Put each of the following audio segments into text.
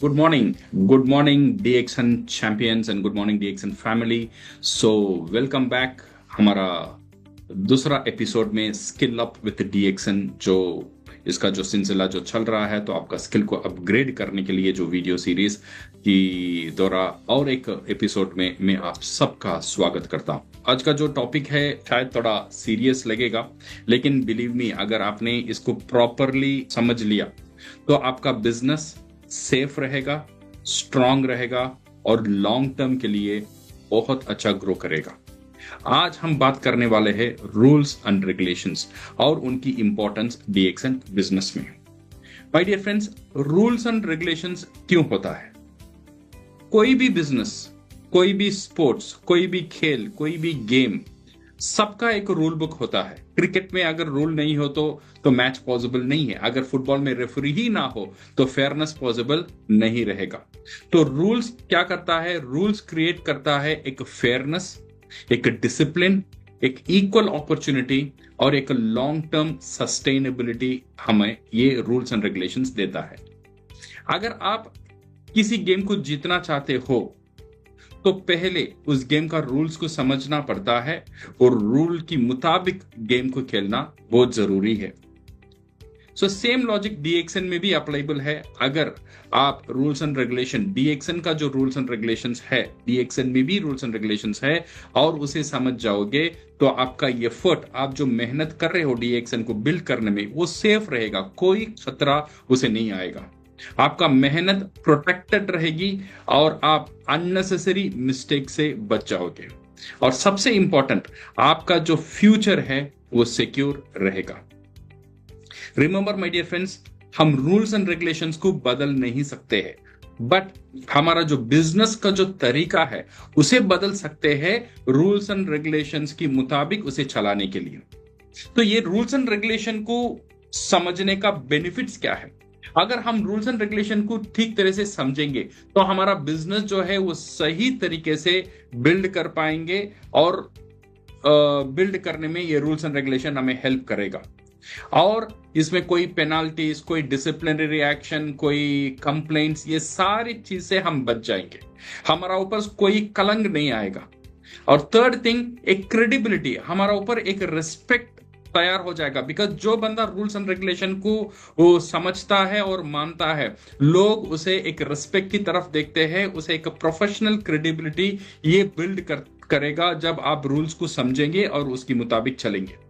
Good morning, DXN champions and good morning, DXN family. So, welcome back. हमारा दूसरा episode में skill up with DXN जो इसका जो सिलसिला जो चल रहा है, तो आपका स्किल को अपग्रेड करने के लिए जो वीडियो सीरीज की दौरा और एक एपिसोड में मैं आप सबका स्वागत करता हूं। आज का जो टॉपिक है शायद थोड़ा सीरियस लगेगा, लेकिन बिलीव मी, अगर आपने इसको प्रॉपरली समझ लिया तो आपका बिजनेस सेफ रहेगा, स्ट्रांग रहेगा और लॉन्ग टर्म के लिए बहुत अच्छा ग्रो करेगा। आज हम बात करने वाले हैं रूल्स एंड रेगुलेशंस और उनकी इंपॉर्टेंस DXN बिजनेस में। My dear friends, rules and regulations क्यों होता है? कोई भी बिजनेस, कोई भी स्पोर्ट्स, कोई भी खेल, कोई भी गेम, सबका एक रूल बुक होता है। क्रिकेट में अगर रूल नहीं हो तो मैच पॉसिबल नहीं है। अगर फुटबॉल में रेफरी ही ना हो तो फेयरनेस पॉसिबल नहीं रहेगा। तो रूल्स क्या करता है? रूल्स क्रिएट करता है एक फेयरनेस, एक डिसिप्लिन, एक इक्वल अपॉर्चुनिटी और एक लॉन्ग टर्म सस्टेनेबिलिटी हमें ये रूल्स एंड रेगुलेशंस देता है। अगर आप किसी गेम को जीतना चाहते हो तो पहले उस गेम का रूल्स को समझना पड़ता है और रूल की मुताबिक गेम को खेलना बहुत जरूरी है। सो सेम लॉजिक DXN में भी अप्लाइबल है। अगर आप रूल्स एंड रेगुलेशन, DXN का जो रूल्स एंड रेगुलेशंस है, DXN में भी रूल्स एंड रेगुलेशंस है और उसे समझ जाओगे तो आपका एफर्ट, आप जो मेहनत कर रहे हो DXN को बिल्ड करने में, वो सेफ रहेगा, कोई खतरा उसे नहीं आएगा। आपका मेहनत प्रोटेक्टेड रहेगी और आप अननेसेसरी मिस्टेक से बच जाओगे और सबसे इंपॉर्टेंट, आपका जो फ्यूचर है वो सिक्योर रहेगा। रिमेंबर माय डियर फ्रेंड्स, हम रूल्स एंड रेगुलेशंस को बदल नहीं सकते हैं, बट हमारा जो बिजनेस का जो तरीका है उसे बदल सकते हैं रूल्स एंड रेगुलेशंस के मुताबिक उसे चलाने के लिए। तो ये रूल्स एंड रेगुलेशन को समझने का बेनिफिट्स क्या है? अगर हम रूल्स एंड रेगुलेशन को ठीक तरह से समझेंगे तो हमारा बिजनेस जो है वो सही तरीके से बिल्ड कर पाएंगे और बिल्ड करने में ये रूल्स एंड रेगुलेशन हमें हेल्प करेगा। और इसमें कोई पेनाल्टीज, कोई डिसिप्लिनरी एक्शन, कोई कंप्लेंट्स, ये सारी चीज से हम बच जाएंगे, हमारा ऊपर कोई कलंक नहीं आएगा। और थर्ड थिंग, एक क्रेडिबिलिटी, हमारा ऊपर एक रिस्पेक्ट तैयार हो जाएगा। बिकॉज जो बंदा रूल्स एंड रेगुलेशन को वो समझता है और मानता है, लोग उसे एक रिस्पेक्ट की तरफ देखते हैं, उसे एक प्रोफेशनल क्रेडिबिलिटी ये बिल्ड करेगा जब आप रूल्स को समझेंगे और उसके मुताबिक चलेंगे।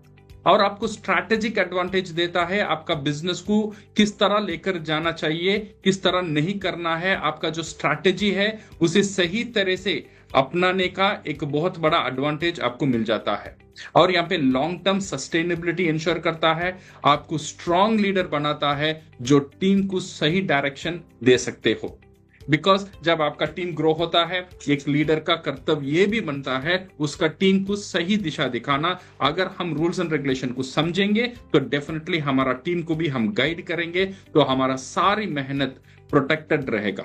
और आपको स्ट्रैटेजिक एडवांटेज देता है, आपका बिजनेस को किस तरह लेकर जाना चाहिए, किस तरह नहीं करना है, आपका जो स्ट्रैटेजी है उसे सही तरह से अपनाने का एक बहुत बड़ा एडवांटेज आपको मिल जाता है। और यहाँ पे लॉन्ग टर्म सस्टेनेबिलिटी इंश्योर करता है, आपको स्ट्रॉन्ग लीडर बनाता है जो टीम को सही डायरेक्शन दे सकते हो। बिकॉज जब आपका टीम ग्रो होता है, एक लीडर का कर्तव्य ये भी बनता है उसका टीम को सही दिशा दिखाना। अगर हम रूल्स एंड रेगुलेशन को समझेंगे तो डेफिनेटली हमारा टीम को भी हम गाइड करेंगे, तो हमारा सारी मेहनत प्रोटेक्टेड रहेगा।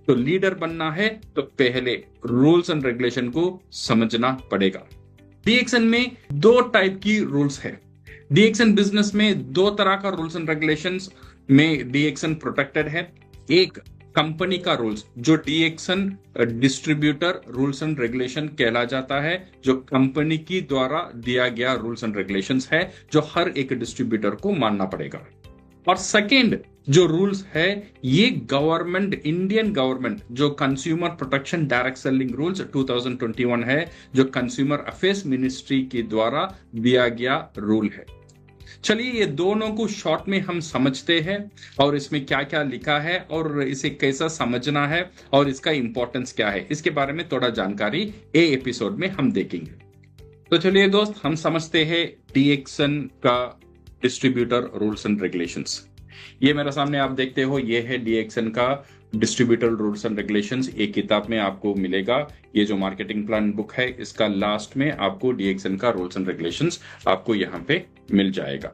तो लीडर बनना है तो पहले रूल्स एंड रेगुलेशन को समझना पड़ेगा। DXN में दो टाइप की रूल्स है। DXN बिजनेस में दो तरह का रूल्स एंड रेगुलेशंस में DXN प्रोटेक्टेड है। एक कंपनी का रूल्स जो DXN distributor rules and regulation कहला जाता है, जो कंपनी की द्वारा दिया गया रूल्स एंड रेगुलेशंस है जो हर एक डिस्ट्रीब्यूटर को मानना पड़ेगा। और सेकेंड जो रूल्स है, ये गवर्नमेंट, इंडियन गवर्नमेंट जो consumer protection direct selling rules 2021 है, जो कंज्यूमर अफेयर्स मिनिस्ट्री के द्वारा दिया गया रूल है। चलिए ये दोनों को शॉर्ट में हम समझते हैं और इसमें क्या क्या लिखा है और इसे कैसा समझना है और इसका इंपॉर्टेंस क्या है, इसके बारे में थोड़ा जानकारी ए एपिसोड में हम देखेंगे। तो चलिए दोस्त, हम समझते हैं DXN का डिस्ट्रीब्यूटर रूल्स एंड रेगुलेशंस। ये मेरे सामने आप देखते हो, ये है DXN का डिस्ट्रीब्यूटर रूल्स एंड रेगुलेशंस। एक किताब में आपको मिलेगा, ये जो मार्केटिंग प्लान बुक है इसका लास्ट में आपको DXN का रूल्स एंड रेगुलेशंस आपको यहां पे मिल जाएगा।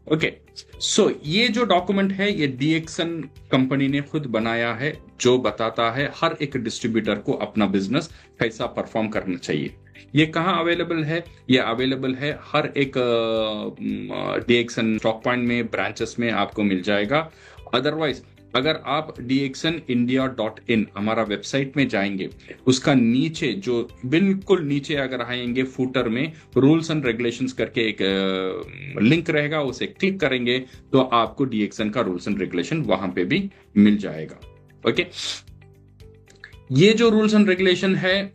ओके, सो ये जो डॉक्यूमेंट है ये DXN कंपनी ने खुद बनाया है, जो बताता है हर एक डिस्ट्रीब्यूटर को अपना बिजनेस कैसा परफॉर्म करना चाहिए। ये कहाँ अवेलेबल है? ये अवेलेबल है हर एक DXN स्टॉक पॉइंट में, ब्रांचेस में आपको मिल जाएगा। अदरवाइज अगर आप dxonindia.in हमारा वेबसाइट में जाएंगे, उसका नीचे जो बिल्कुल नीचे अगर आएंगे फूटर में रूल्स एंड रेगुलेशंस करके एक लिंक रहेगा, उसे क्लिक करेंगे तो आपको डीएक्सन का रूल्स एंड रेगुलेशन वहां पे भी मिल जाएगा। ओके, ये जो रूल्स एंड रेगुलेशन है,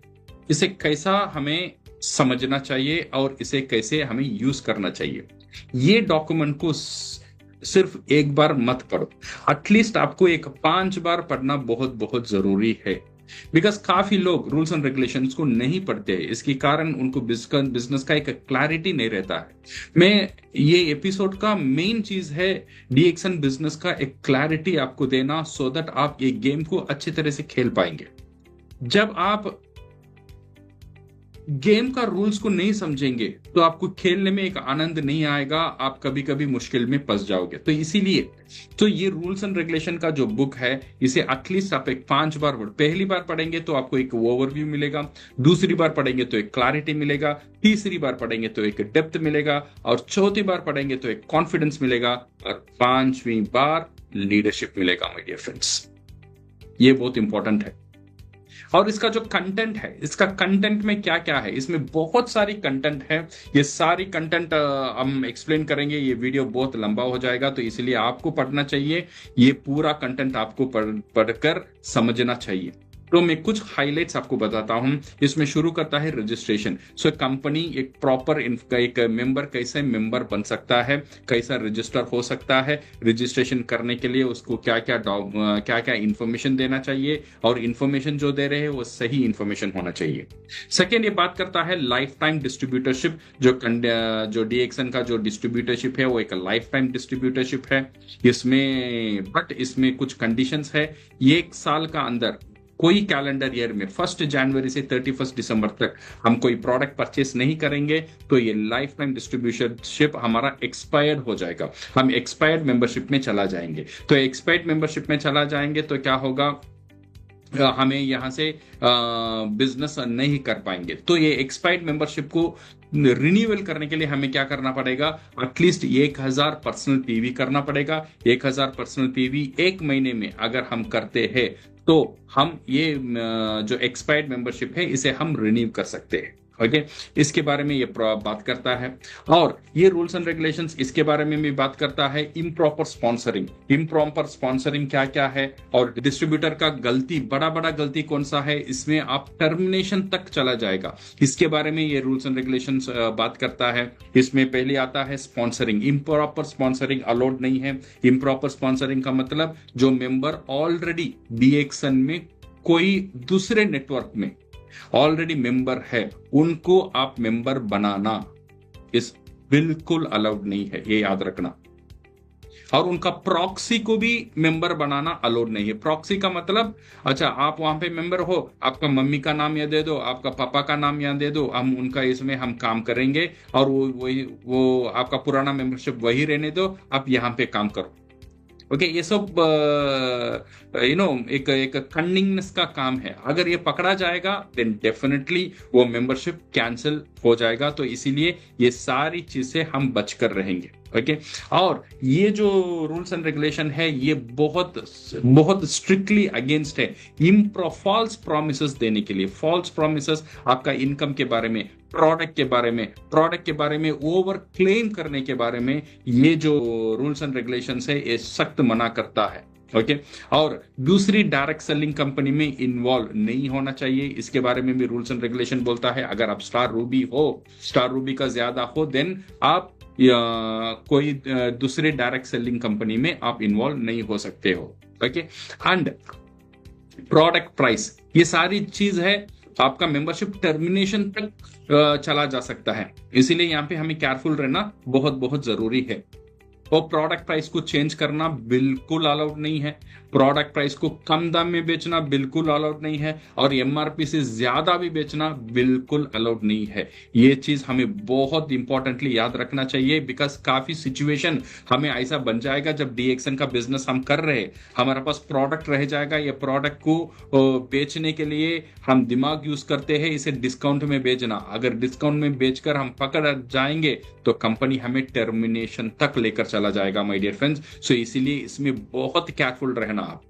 इसे कैसा हमें समझना चाहिए और इसे कैसे हमें यूज करना चाहिए, ये डॉक्यूमेंट को सिर्फ एक बार मत पढ़ो, एटलीस्ट आपको एक 5 बार पढ़ना बहुत बहुत जरूरी है। बिकॉज काफी लोग रूल्स एंड रेगुलेशंस को नहीं पढ़ते हैं, इसके कारण उनको बिजनेस का एक क्लैरिटी नहीं रहता है। मैं ये एपिसोड का मेन चीज है डीएक्सन बिजनेस का एक क्लैरिटी आपको देना, सो दैट आप ये गेम को अच्छी तरह से खेल पाएंगे। जब आप गेम का रूल्स को नहीं समझेंगे तो आपको खेलने में एक आनंद नहीं आएगा, आप कभी कभी मुश्किल में फंस जाओगे। तो इसीलिए तो ये रूल्स एंड रेगुलेशन का जो बुक है, इसे एटलीस्ट आप एक 5 बार पहली बार पढ़ेंगे तो आपको एक ओवरव्यू मिलेगा, दूसरी बार पढ़ेंगे तो एक क्लैरिटी मिलेगा, तीसरी बार पढ़ेंगे तो एक डेप्थ मिलेगा, और चौथी बार पढ़ेंगे तो एक कॉन्फिडेंस मिलेगा, और 5वीं बार लीडरशिप मिलेगा। माय डियर फ्रेंड्स, ये बहुत इंपॉर्टेंट है। और इसका जो कंटेंट है, इसका कंटेंट में क्या क्या है, इसमें बहुत सारी कंटेंट है। ये सारी कंटेंट हम एक्सप्लेन करेंगे, ये वीडियो बहुत लंबा हो जाएगा, तो इसलिए आपको पढ़ना चाहिए, ये पूरा कंटेंट आपको पढ़कर समझना चाहिए। तो मैं कुछ हाइलाइट्स आपको बताता हूं। इसमें शुरू करता है रजिस्ट्रेशन। सो कंपनी एक प्रॉपर एक मेंबर कैसे मेंबर बन सकता है, कैसा रजिस्टर हो सकता है, रजिस्ट्रेशन करने के लिए उसको क्या क्या इंफॉर्मेशन देना चाहिए, और इंफॉर्मेशन जो दे रहे हैं वो सही इंफॉर्मेशन होना चाहिए। सेकेंड, ये बात करता है लाइफ टाइम डिस्ट्रीब्यूटरशिप। जो डीएक्सन का जो डिस्ट्रीब्यूटरशिप है वो एक लाइफ टाइम डिस्ट्रीब्यूटरशिप है। इसमें कुछ कंडीशंस है। 1 साल का अंदर कोई कैलेंडर ईयर में 1 जनवरी से 31 दिसंबर तक हम कोई प्रोडक्ट परचेस नहीं करेंगे तो ये लाइफ टाइम डिस्ट्रीब्यूटरशिप हमारा एक्सपायर्ड हो जाएगा, हम एक्सपायर्ड मेंबरशिप में चला जाएंगे। तो एक्सपायर्ड मेंबरशिप में चला जाएंगे तो क्या होगा, हमें यहां से बिजनेस नहीं कर पाएंगे। तो ये एक्सपायर्ड मेंबरशिप को रिन्यूअल करने के लिए हमें क्या करना पड़ेगा, एटलीस्ट 1000 पर्सनल पीवी करना पड़ेगा। 1000 पर्सनल पीवी 1 महीने में अगर हम करते हैं तो हम ये जो एक्सपायर्ड मेंबरशिप है इसे हम रिन्यू कर सकते हैं। ओके, इसके बारे में ये बात करता है। और ये रूल्स एंड रेगुलेशंस इसके बारे में भी बात करता है। इम्प्रॉपर स्पॉन्सरिंग, इम्प्रॉपर स्पॉन्सरिंग क्या क्या है, और डिस्ट्रीब्यूटर का बड़ा गलती कौन सा है, इसमें आप टर्मिनेशन तक चला जाएगा, इसके बारे में ये रूल्स एंड रेगुलेशंस बात करता है। इसमें पहले आता है स्पॉन्सरिंग। इम्प्रॉपर स्पॉन्सरिंग अलाउड नहीं है। इम्प्रॉपर स्पॉन्सरिंग का मतलब जो मेंबर ऑलरेडी डीएक्सन में कोई दूसरे नेटवर्क में ऑलरेडी मेंबर है, उनको आप मेंबर बनाना इस बिल्कुल अलाउड नहीं है, ये याद रखना। और उनका प्रॉक्सी को भी मेंबर बनाना अलाउड नहीं है। प्रॉक्सी का मतलब, अच्छा आप वहां पे मेंबर हो, आपका मम्मी का नाम यहाँ दे दो, आपका पापा का नाम यहाँ दे दो, हम उनका इसमें हम काम करेंगे, और वो आपका पुराना मेंबरशिप वही रहने दो, आप यहाँ पे काम करो। ओके, ये सब एक कन्निंगनेस का काम है। अगर ये पकड़ा जाएगा देन डेफिनेटली वो मेंबरशिप कैंसिल हो जाएगा। तो इसीलिए ये सारी चीजें हम बचकर रहेंगे। ओके, और ये जो रूल्स एंड रेगुलेशन है ये बहुत स्ट्रिक्टली अगेंस्ट है फॉल्स प्रोमिसेस देने के लिए। फॉल्स प्रोमिसेस आपका इनकम के बारे में, प्रोडक्ट के बारे में ओवर क्लेम करने के बारे में ये जो रूल्स एंड रेगुलेशंस है ये सख्त मना करता है। ओके, और दूसरी डायरेक्ट सेलिंग कंपनी में इन्वॉल्व नहीं होना चाहिए, इसके बारे में भी रूल्स एंड रेगुलेशन बोलता है। अगर आप स्टार रूबी का ज्यादा हो देन आप या कोई दूसरे डायरेक्ट सेलिंग कंपनी में आप इन्वॉल्व नहीं हो सकते हो। ओके, एंड प्रोडक्ट प्राइस, ये सारी चीज है, आपका मेंबरशिप टर्मिनेशन तक चला जा सकता है। इसीलिए यहाँ पे हमें केयरफुल रहना बहुत बहुत जरूरी है। और प्रोडक्ट प्राइस को चेंज करना बिल्कुल अलाउड नहीं है। प्रोडक्ट प्राइस को कम दाम में बेचना बिल्कुल अलाउड नहीं है, और एमआरपी से ज्यादा भी बेचना बिल्कुल अलाउड नहीं है। ये चीज हमें बहुत इंपॉर्टेंटली याद रखना चाहिए, बिकॉज काफी सिचुएशन हमें ऐसा बन जाएगा जब डीएक्सन का बिजनेस हम कर रहे हैं, हमारे पास प्रोडक्ट रह जाएगा, ये प्रोडक्ट को बेचने के लिए हम दिमाग यूज करते हैं इसे डिस्काउंट में बेचना। अगर डिस्काउंट में बेचकर हम पकड़ जाएंगे तो कंपनी हमें टर्मिनेशन तक लेकर चला जाएगा माय डियर फ्रेंड्स। सो इसीलिए इसमें बहुत केयरफुल रहना। आप।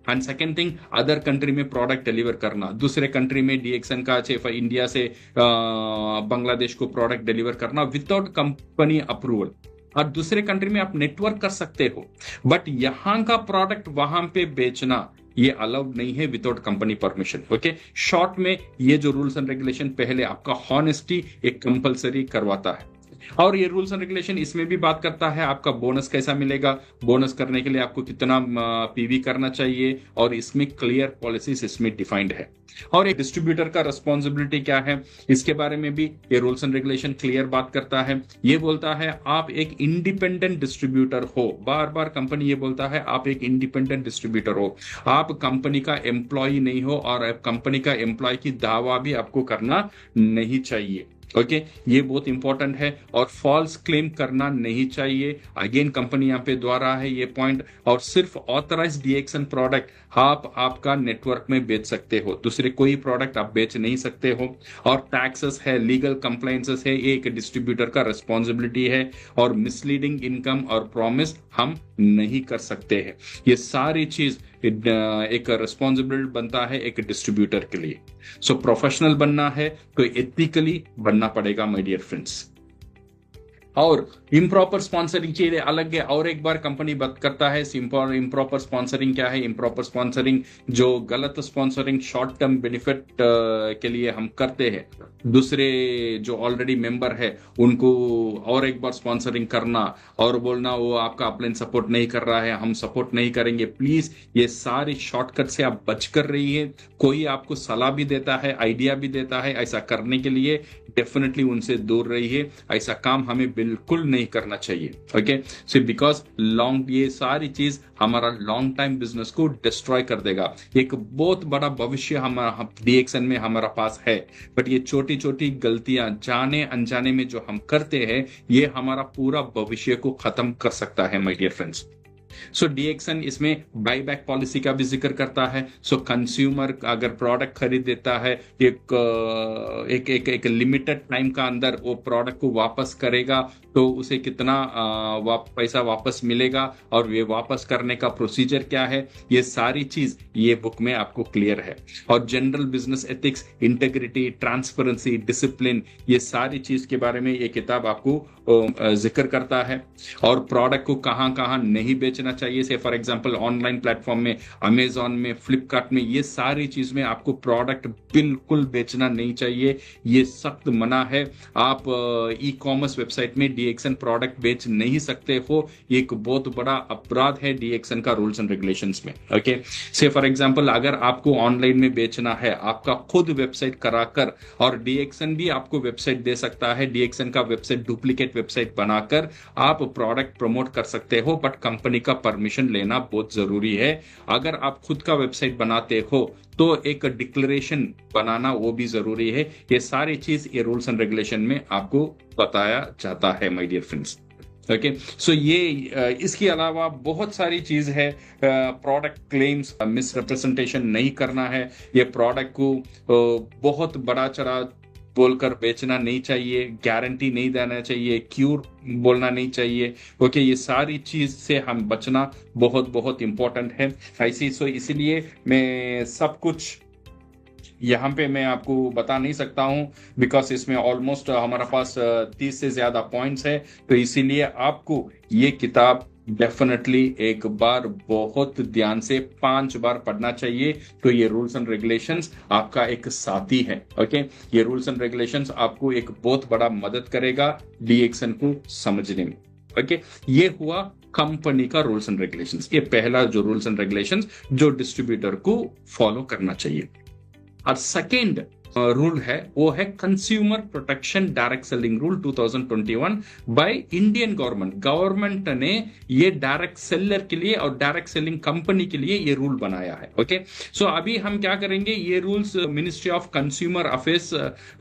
And second thing, other country में प्रोडक्ट डिलीवर करना, दूसरे कंट्री में डीएक्सन का इंडिया से बांग्लादेश को प्रोडक्ट डिलीवर करना विदाउट कंपनी अप्रूवल। और दूसरे कंट्री में आप नेटवर्क कर सकते हो, बट यहां का प्रोडक्ट वहां पे बेचना ये अलाउड नहीं है without company permission. Okay, short में ये जो रूल्स एंड रेगुलेशन पहले आपका हॉनेस्टी एक कंपलसरी करवाता है, और ये रूल्स एंड रेगुलेशन इसमें भी बात करता है आपका बोनस कैसा मिलेगा, बोनस करने के लिए आपको कितना पीवी करना चाहिए, और इसमें क्लियर पॉलिसीज इसमें डिफाइंड है। और एक डिस्ट्रीब्यूटर का रिस्पॉन्सिबिलिटी क्या है, इसके बारे में भी ये रूल्स एंड रेगुलेशन क्लियर बात करता है। ये बोलता है आप एक इंडिपेंडेंट डिस्ट्रीब्यूटर हो, बार बार कंपनी ये बोलता है आप एक इंडिपेंडेंट डिस्ट्रीब्यूटर हो, आप कंपनी का एम्प्लॉय नहीं हो, और कंपनी का एम्प्लॉय की दावा भी आपको करना नहीं चाहिए। ओके, ये बहुत इंपॉर्टेंट है। और फॉल्स क्लेम करना नहीं चाहिए, अगेन कंपनी यहाँ पे द्वारा है ये पॉइंट। और सिर्फ ऑथराइज्ड डीएक्सन प्रोडक्ट आप आपका नेटवर्क में बेच सकते हो, दूसरे कोई प्रोडक्ट आप बेच नहीं सकते हो। और टैक्सेस है, लीगल कंप्लायंसेस है, ये एक डिस्ट्रीब्यूटर का रिस्पॉन्सिबिलिटी है। और मिसलीडिंग इनकम और प्रॉमिस हम नहीं कर सकते हैं। ये सारी चीज एक रिस्पॉन्सिबिलिटी बनता है एक डिस्ट्रीब्यूटर के लिए। सो प्रोफेशनल बनना है तो एथिकली बनना पड़ेगा माय डियर फ्रेंड्स। और इम्प्रॉपर स्पॉन्सरिंग के लिए अलग है, और एक बार कंपनी बात करता है इम्प्रॉपर स्पॉन्सरिंग क्या है। इम्प्रॉपर स्पॉन्सरिंग जो गलत स्पॉन्सरिंग शॉर्ट टर्म बेनिफिट के लिए हम करते हैं, दूसरे जो ऑलरेडी मेंबर है उनको और एक बार स्पॉन्सरिंग करना और बोलना वो आपका अपलाइन सपोर्ट नहीं कर रहा है, हम सपोर्ट नहीं करेंगे। प्लीज ये सारी शॉर्टकट से आप बच कर रही है। कोई आपको सलाह भी देता है, आइडिया भी देता है ऐसा करने के लिए, डेफिनेटली उनसे दूर रहिए, ऐसा काम हमें बिल्कुल नहीं करना चाहिए। ओके, सो बिकॉज लॉन्ग ये सारी चीज हमारा लॉन्ग टाइम बिजनेस को डिस्ट्रॉय कर देगा। एक बहुत बड़ा भविष्य हमारा डीएक्सन में हमारा पास है, बट ये छोटी छोटी गलतियां जाने अनजाने में जो हम करते हैं ये हमारा पूरा भविष्य को खत्म कर सकता है माय डियर फ्रेंड्स। सो डीएक्सन इसमें बाई बैक पॉलिसी का भी जिक्र करता है। सो कंज्यूमर अगर प्रोडक्ट खरीद देता है एक लिमिटेड टाइम का अंदर वो प्रोडक्ट को वापस करेगा तो उसे कितना पैसा वापस मिलेगा, और ये वापस करने का प्रोसीजर क्या है, ये सारी चीज ये बुक में आपको क्लियर है। और general business ethics, integrity, transparency, discipline, ये सारी चीज के बारे में ये किताब आपको जिक्र करता है। और प्रोडक्ट को कहां कहां नहीं बेचना चाहिए, से फॉर एग्जांपल ऑनलाइन प्लेटफॉर्म में, अमेजॉन में, फ्लिपकार्ट में, ये सारी चीज में आपको प्रोडक्ट बिल्कुल बेचना नहीं चाहिए, ये सख्त मना है। आप ई कॉमर्स वेबसाइट में डीएक्सन प्रोडक्ट बेच नहीं सकते हो, ये एक बहुत बड़ा अपराध है डीएक्सन का रूल्स एंड रेगुलेशंस में। ओके, से फॉर एग्जांपल अगर आपको ऑनलाइन में बेचना है आपका खुद वेबसाइट कराकर, और डीएक्सन भी आपको वेबसाइट दे सकता है, डीएक्सन का वेबसाइट डुप्लीकेट वेबसाइट बनाकर आप प्रोडक्ट प्रमोट कर सकते हो, बट कंपनी का परमिशन लेना बहुत जरूरी है। अगर आप खुद का वेबसाइट बनाते हो तो एक डिक्लेरेशन बनाना वो भी जरूरी है। ये सारी चीज ये रूल्स एंड रेगुलेशन में आपको बताया जाता है माय डियर फ्रेंड्स। ओके, सो ये इसके अलावा बहुत सारी चीज है। प्रोडक्ट क्लेम्स, मिस रिप्रेजेंटेशन नहीं करना है, ये प्रोडक्ट को बहुत बड़ा चढ़ा बोलकर बेचना नहीं चाहिए, गारंटी नहीं देना चाहिए, क्यूर बोलना नहीं चाहिए। ओके, ये सारी चीज से हम बचना बहुत बहुत इंपॉर्टेंट है ऐसी। सो इसीलिए मैं सब कुछ यहाँ पे मैं आपको बता नहीं सकता हूँ, बिकॉज इसमें ऑलमोस्ट हमारा पास 30 से ज्यादा पॉइंट्स है, तो इसीलिए आपको ये किताब डेफिनेटली एक बार बहुत ध्यान से 5 बार पढ़ना चाहिए। तो ये रूल्स एंड रेगुलेशंस आपका एक साथी है। ओके, ये रूल्स एंड रेगुलेशंस आपको एक बहुत बड़ा मदद करेगा डीएक्सन को समझने में। ओके, ये हुआ कंपनी का रूल्स एंड रेगुलेशंस, ये पहला जो रूल्स एंड रेगुलेशंस जो डिस्ट्रीब्यूटर को फॉलो करना चाहिए। और सेकेंड रूल है वो है consumer protection direct selling rule 2021 by Indian government ने ये डायरेक्ट सेलर के लिए और डायरेक्ट सेलिंग कंपनी के लिए ये रूल बनाया है। ओके, सो अभी हम क्या करेंगे, ये rules ministry of consumer affairs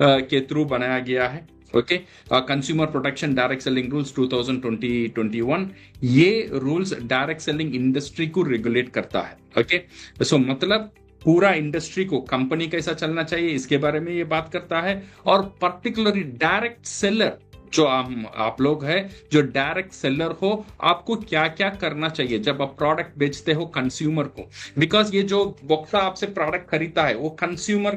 के थ्रू बनाया गया है। Okay, consumer protection direct selling rules 2021, ये रूल्स डायरेक्ट सेलिंग इंडस्ट्री को रेगुलेट करता है। ओके, सो मतलब पूरा इंडस्ट्री को कंपनी कैसा चलना चाहिए इसके बारे में ये बात करता है, और पर्टिकुलरली डायरेक्ट सेलर जो आप लोग हैं जो डायरेक्ट सेलर हो, आपको क्या क्या करना चाहिए जब आप प्रोडक्ट बेचते हो कंज्यूमर को। बिकॉज ये जो वक्ता आपसे प्रोडक्ट खरीदता है वो कंज्यूमर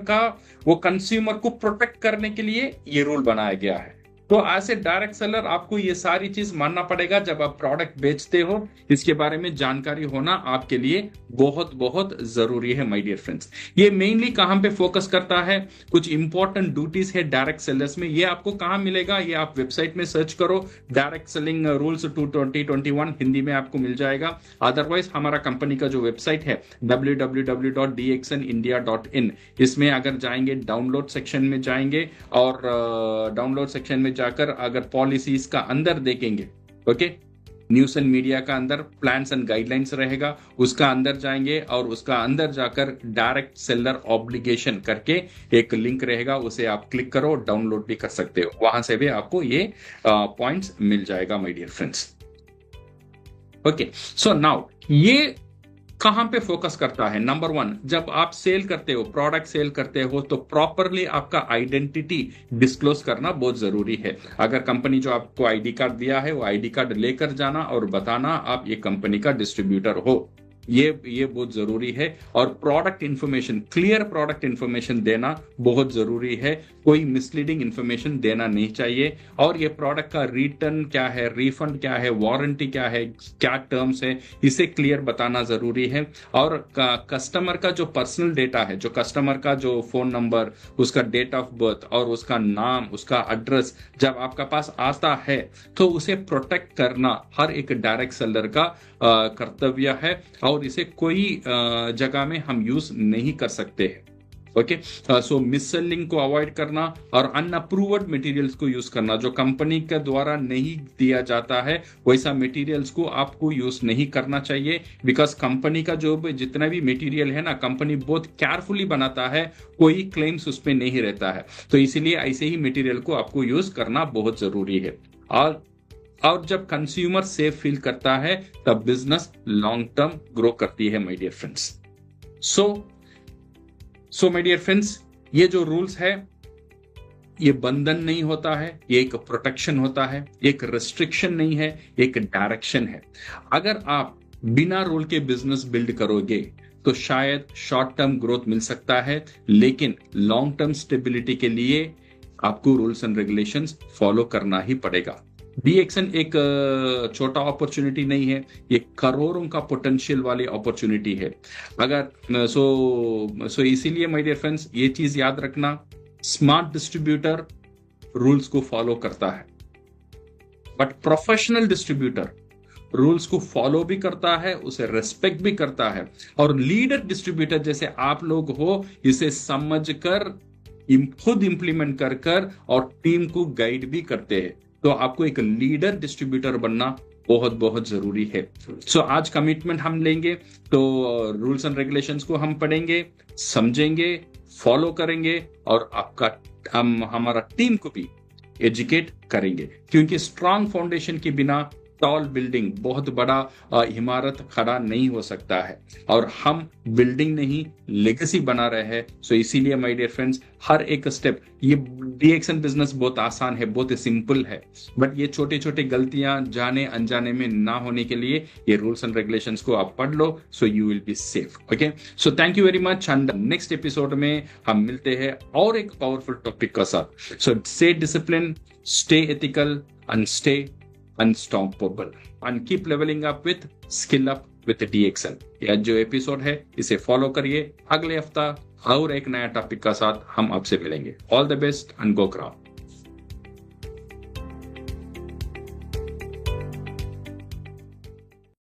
को प्रोटेक्ट करने के लिए ये रूल बनाया गया है। तो ऐसे डायरेक्ट सेलर आपको ये सारी चीज मानना पड़ेगा जब आप प्रोडक्ट बेचते हो। इसके बारे में जानकारी होना आपके लिए बहुत बहुत जरूरी है माय डियर फ्रेंड्स। ये मेनली कहां पे फोकस करता है, कुछ इंपॉर्टेंट ड्यूटीज है डायरेक्ट सेलर्स में। ये आपको कहां मिलेगा, ये आप वेबसाइट में सर्च करो, डायरेक्ट सेलिंग रूल्स 2021 हिंदी में आपको मिल जाएगा। अदरवाइज हमारा कंपनी का जो वेबसाइट है www.dxnindia.in, इसमें अगर जाएंगे डाउनलोड सेक्शन में जाएंगे और डाउनलोड सेक्शन में जाकर अगर पॉलिसीज का अंदर देखेंगे, ओके, न्यूज एंड मीडिया का अंदर प्लान्स एंड गाइडलाइंस रहेगा, उसका अंदर जाएंगे और उसका अंदर जाकर डायरेक्ट सेलर ऑब्लिगेशन करके एक लिंक रहेगा, उसे आप क्लिक करो, डाउनलोड भी कर सकते हो, वहां से भी आपको ये पॉइंट्स मिल जाएगा my dear friends. Okay, so now ये कहां पे फोकस करता है। नंबर 1, जब आप सेल करते हो, प्रोडक्ट सेल करते हो, तो प्रॉपरली आपका आइडेंटिटी डिस्क्लोज करना बहुत जरूरी है। अगर कंपनी जो आपको आईडी कार्ड दिया है वो आईडी कार्ड लेकर जाना और बताना आप ये कंपनी का डिस्ट्रीब्यूटर हो, ये बहुत जरूरी है। और product information, clear product information देना बहुत जरूरी है, कोई मिसलीडिंग इंफॉर्मेशन देना नहीं चाहिए। और ये प्रोडक्ट का रिटर्न क्या है, रिफंड क्या है, वारंटी क्या है, क्या टर्म्स है, इसे क्लियर बताना जरूरी है। और कस्टमर का जो पर्सनल डेटा है, जो कस्टमर का जो फोन नंबर, उसका डेट ऑफ बर्थ और उसका नाम, उसका एड्रेस जब आपका पास आता है तो उसे प्रोटेक्ट करना हर एक डायरेक्ट सेलर का कर्तव्य है और इसे कोई जगह में हम यूज नहीं कर सकते हैं। ओके, सो मिस सेलिंग को अवॉइड करना और अनअप्रूव्ड मटेरियल्स को यूज करना, जो कंपनी के द्वारा नहीं दिया जाता है वैसा मटेरियल्स को आपको यूज नहीं करना चाहिए। बिकॉज कंपनी का जो जितना भी मटेरियल है ना, कंपनी बहुत केयरफुली बनाता है, कोई क्लेम्स उसमें नहीं रहता है, तो इसीलिए ऐसे ही मटेरियल को आपको यूज करना बहुत जरूरी है। और जब कंज्यूमर सेफ फील करता है तब बिजनेस लॉन्ग टर्म ग्रो करती है my dear friends. So my dear friends, ये जो रूल्स है ये बंधन नहीं होता है, ये एक प्रोटेक्शन होता है, एक रेस्ट्रिक्शन नहीं है, एक डायरेक्शन है। अगर आप बिना रूल के बिजनेस बिल्ड करोगे तो शायद शॉर्ट टर्म ग्रोथ मिल सकता है, लेकिन लॉन्ग टर्म स्टेबिलिटी के लिए आपको रूल्स एंड रेगुलेशंस फॉलो करना ही पड़ेगा। डीएक्सन एक छोटा अपॉर्चुनिटी नहीं है, ये करोड़ों का पोटेंशियल वाली अपॉर्चुनिटी है। अगर सो इसीलिए माय डियर फ्रेंड्स ये चीज याद रखना, स्मार्ट डिस्ट्रीब्यूटर रूल्स को फॉलो करता है, बट प्रोफेशनल डिस्ट्रीब्यूटर रूल्स को फॉलो भी करता है, उसे रेस्पेक्ट भी करता है। और लीडर डिस्ट्रीब्यूटर जैसे आप लोग हो, इसे समझकर खुद इंप्लीमेंट कर और टीम को गाइड भी करते हैं। तो आपको एक लीडर डिस्ट्रीब्यूटर बनना बहुत बहुत जरूरी है। सो आज कमिटमेंट हम लेंगे, तो रूल्स एंड रेगुलेशंस को हम पढ़ेंगे, समझेंगे, फॉलो करेंगे और हमारा टीम को भी एजुकेट करेंगे, क्योंकि स्ट्रांग फाउंडेशन के बिना टॉल बिल्डिंग, बहुत बड़ा इमारत खड़ा नहीं हो सकता है। और हम बिल्डिंग नहीं लेगेसी बना रहे हैं। सो इसीलिए माय डियर फ्रेंड्स, हर एक स्टेप, ये डीएक्सन बिजनेस बहुत आसान है, बहुत सिंपल है, बट ये छोटे छोटे गलतियां जाने अनजाने में ना होने के लिए ये रूल्स एंड रेगुलेशंस को आप पढ़ लो, so you will be safe. Okay, so thank you very much, and next episode में हम मिलते हैं और एक पावरफुल टॉपिक का साथ। So stay discipline, stay ethical and stay unstoppable and keep leveling up with skill up with DXN। यह जो एपिसोड है इसे फॉलो करिए। अगले हफ्ता और एक नया टॉपिक का साथ हम आपसे मिलेंगे। All the best and go crowd.